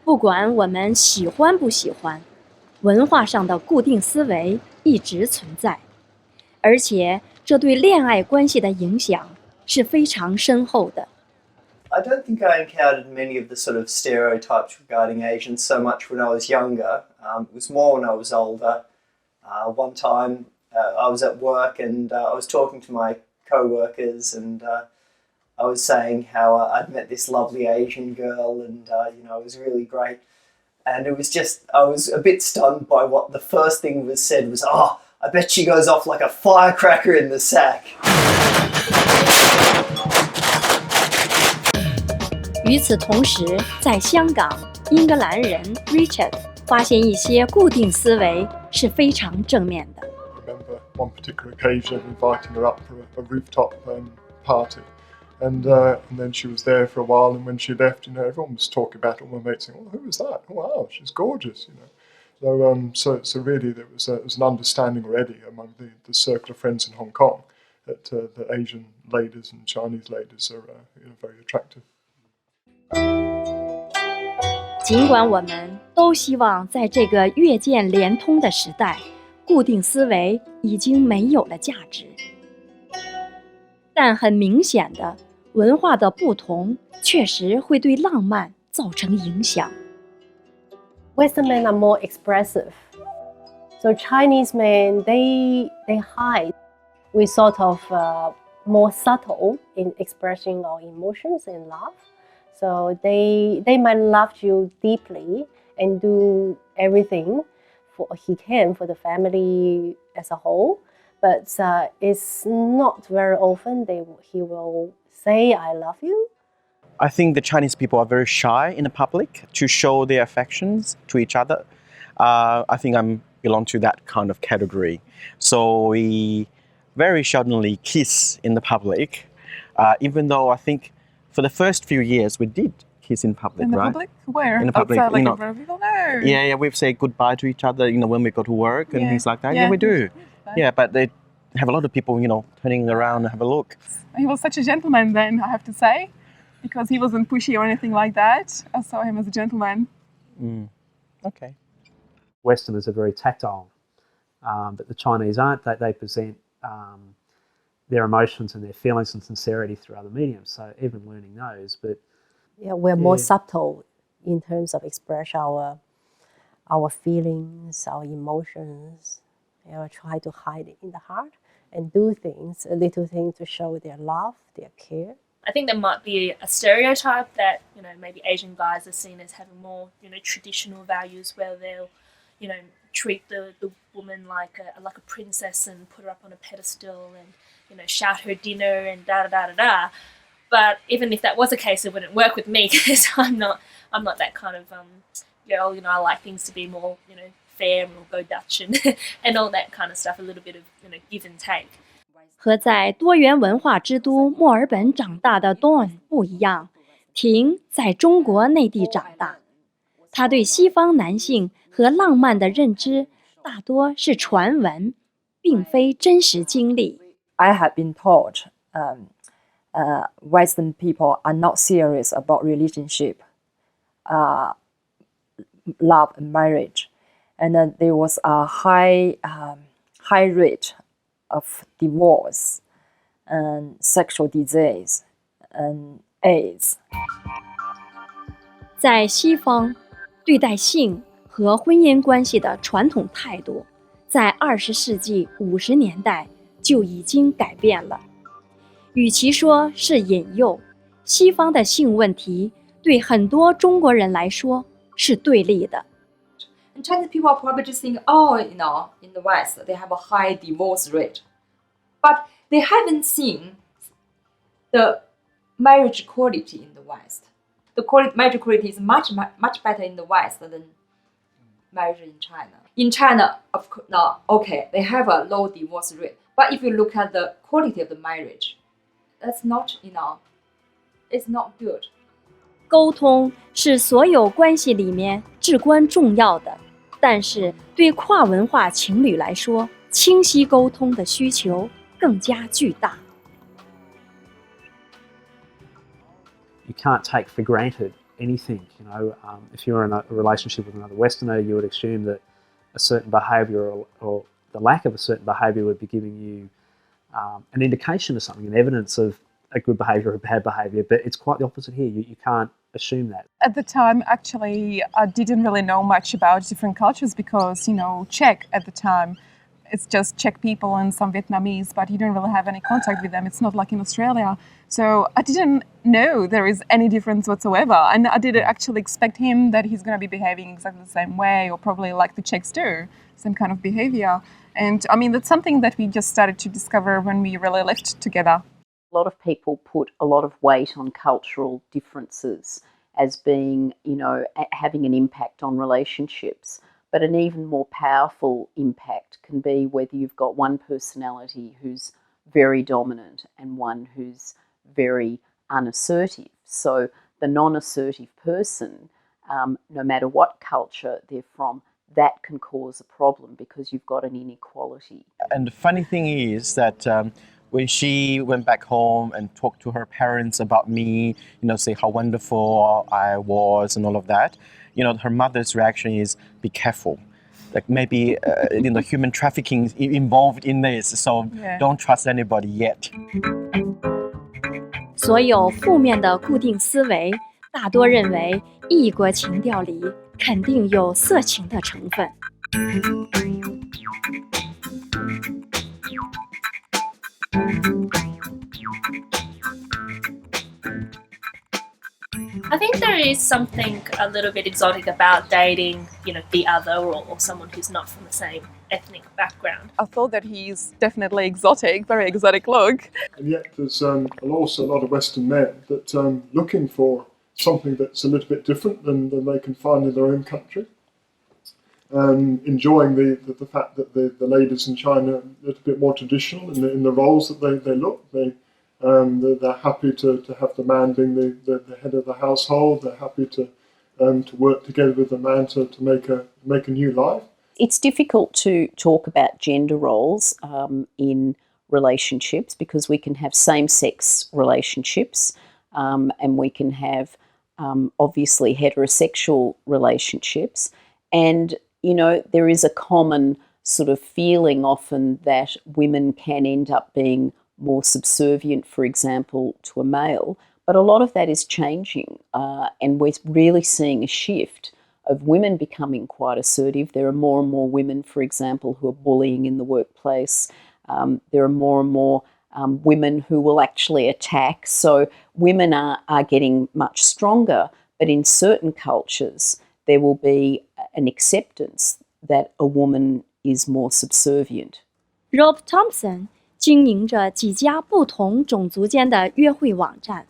不管我们喜欢不喜欢，文化上的固定思维一直存在，而且这对恋爱关系的影响是非常深厚的。I don't think I encountered many of the sort of stereotypes regarding Asians so much when I was younger. It was more when I was older. One time I was at work and I was talking to my co-workers and I was saying how I'd met this lovely Asian girl and it was really great. And it was just, I was a bit stunned by what the first thing was said was, "Oh, I bet she goes off like a firecracker in the sack." 与此同时，在香港，英格兰人 Richard 发现一些固定思维是非常正面的。I remember one particular occasion inviting her up for a rooftop party. And then she was there for a while, and when she left, everyone was talking about it. All my mates saying, "Oh, who was that? Oh, wow, she's gorgeous," So really, there was an understanding already among the circle of friends in Hong Kong that the Asian ladies and Chinese ladies are very attractive. 尽管我们都希望在这个越渐联通的时代，固定思维已经没有了价值，但很明显的。文化的不同确实会对浪漫造成影响。Western men are more expressive, so Chinese men they hide. We sort of more subtle in expressing our emotions and love. So they might love you deeply and do everything he can for the family as a whole, but it's not very often he will say I love you. I think the Chinese people are very shy in the public to show their affections to each other. I think I belong to that kind of category. So we very seldomly kiss in the public, even though I think for the first few years we did kiss in public, in the right? Public? Where? In the public, outside, like in front of people? No. Yeah, we've said goodbye to each other, when we go to work and things like that. Yeah, we do. Yeah, but they have a lot of people, turning around and have a look. He was such a gentleman then, I have to say, because he wasn't pushy or anything like that. I saw him as a gentleman. Okay. Westerners are very tactile, but the Chinese aren't. They present their emotions and their feelings and sincerity through other mediums, so even learning those. But yeah, we're more subtle in terms of express our feelings, our emotions. Try to hide it in the heart and do things, little things to show their love, their care. I think there might be a stereotype that, maybe Asian guys are seen as having more, traditional values where they'll, treat the woman like a princess and put her up on a pedestal and, shout her dinner and da-da-da-da-da. But even if that was the case, it wouldn't work with me because I'm not that kind of girl. I like things to be more, fair and we'll go Dutch and all that kind of stuff, a little bit of, give and take. 和在多元文化之都墨尔本长大的 Dawn 不一样，婷在中国内地长大，她对西方男性和浪漫的认知大多是传闻，并非真实经历。I have been taught Western people are not serious about relationship, love and marriage. And then there was a high rate of divorce and sexual disease and AIDS. 在西方，对待性和婚姻关系的传统态度，在20世纪50年代就已经改变了。与其说是引诱，西方的性问题对很多中国人来说是对立的。And Chinese people are probably just think, in the West, they have a high divorce rate. But they haven't seen the marriage quality in the West. The marriage quality is much better in the West than marriage in China. In China, of course, they have a low divorce rate. But if you look at the quality of the marriage, that's not, it's not good. 沟通是所有关系里面至关重要的，但是对跨文化情侣来说，清晰沟通的需求更加巨大。you can't take for granted anything. If you're in a relationship with another Westerner, you would assume that a certain behaviour or the lack of a certain behaviour would be giving you an indication of something, an evidence of a good behaviour or a bad behaviour, but it's quite the opposite here. You can't assume that. At the time, actually, I didn't really know much about different cultures because, Czech at the time, it's just Czech people and some Vietnamese, but you don't really have any contact with them. It's not like in Australia. So I didn't know there is any difference whatsoever. And I didn't actually expect him that he's going to be behaving exactly the same way or probably like the Czechs do, same kind of behaviour. And I mean, that's something that we just started to discover when we really lived together. A lot of people put a lot of weight on cultural differences as being, having an impact on relationships. But an even more powerful impact can be whether you've got one personality who's very dominant and one who's very unassertive. So the non-assertive person, no matter what culture they're from, that can cause a problem because you've got an inequality. And the funny thing is that when she went back home and talked to her parents about me, say how wonderful I was and all of that, her mother's reaction is, be careful. Like maybe, human trafficking is involved in this, so don't trust anybody yet. 所有负面的固定思维，大多认为异国情调里肯定有色情的成分。I think there is something a little bit exotic about dating, the other or someone who's not from the same ethnic background. I thought that he's definitely exotic, very exotic look. And yet there's also a lot of Western men that looking for something that's a little bit different than they can find in their own country. Enjoying the fact that the ladies in China are a little bit more traditional in the roles that they look. They're happy to have the man being the head of the household. They're happy to work together with the man to make a new life. It's difficult to talk about gender roles in relationships because we can have same-sex relationships and we can have obviously heterosexual relationships, and there is a common sort of feeling often that women can end up being more subservient, for example, to a male. But a lot of that is changing and we're really seeing a shift of women becoming quite assertive. There are more and more women, for example, who are bullying in the workplace. There are more and more women who will actually attack. So women are getting much stronger, but in certain cultures there will be an acceptance that a woman is more subservient. Rob Thompson 经营着几家不同种族间的约会网站，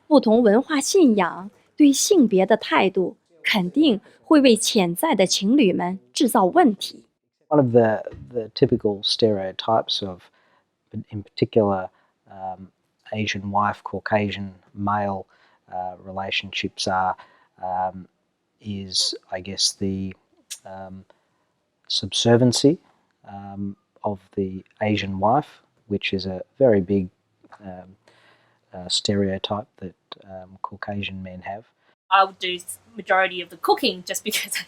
不同文化信仰对性别的态度肯定会为潜在的情侣们制造问题。One of the typical stereotypes of, in particular, Asian wife, Caucasian male relationships is, I guess, the subserviency of the Asian wife, which is a very big stereotype that Caucasian men have. I would do majority of the cooking just because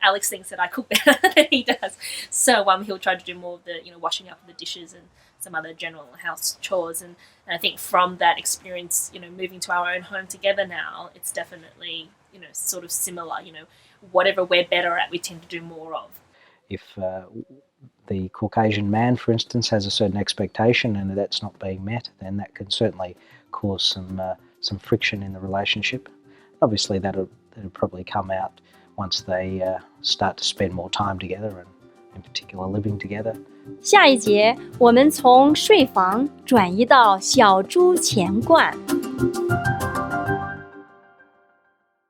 Alex thinks that I cook better than he does. So he'll try to do more of the washing up of the dishes and some other general house chores. And I think from that experience, moving to our own home together now, it's definitely sort of similar. Whatever we're better at, we tend to do more of. If the Caucasian man, for instance, has a certain expectation and that's not being met, then that can certainly cause some friction in the relationship. Obviously, that'll probably come out once they start to spend more time together and, in particular, living together. 下一节我们从睡房转移到小猪钱罐。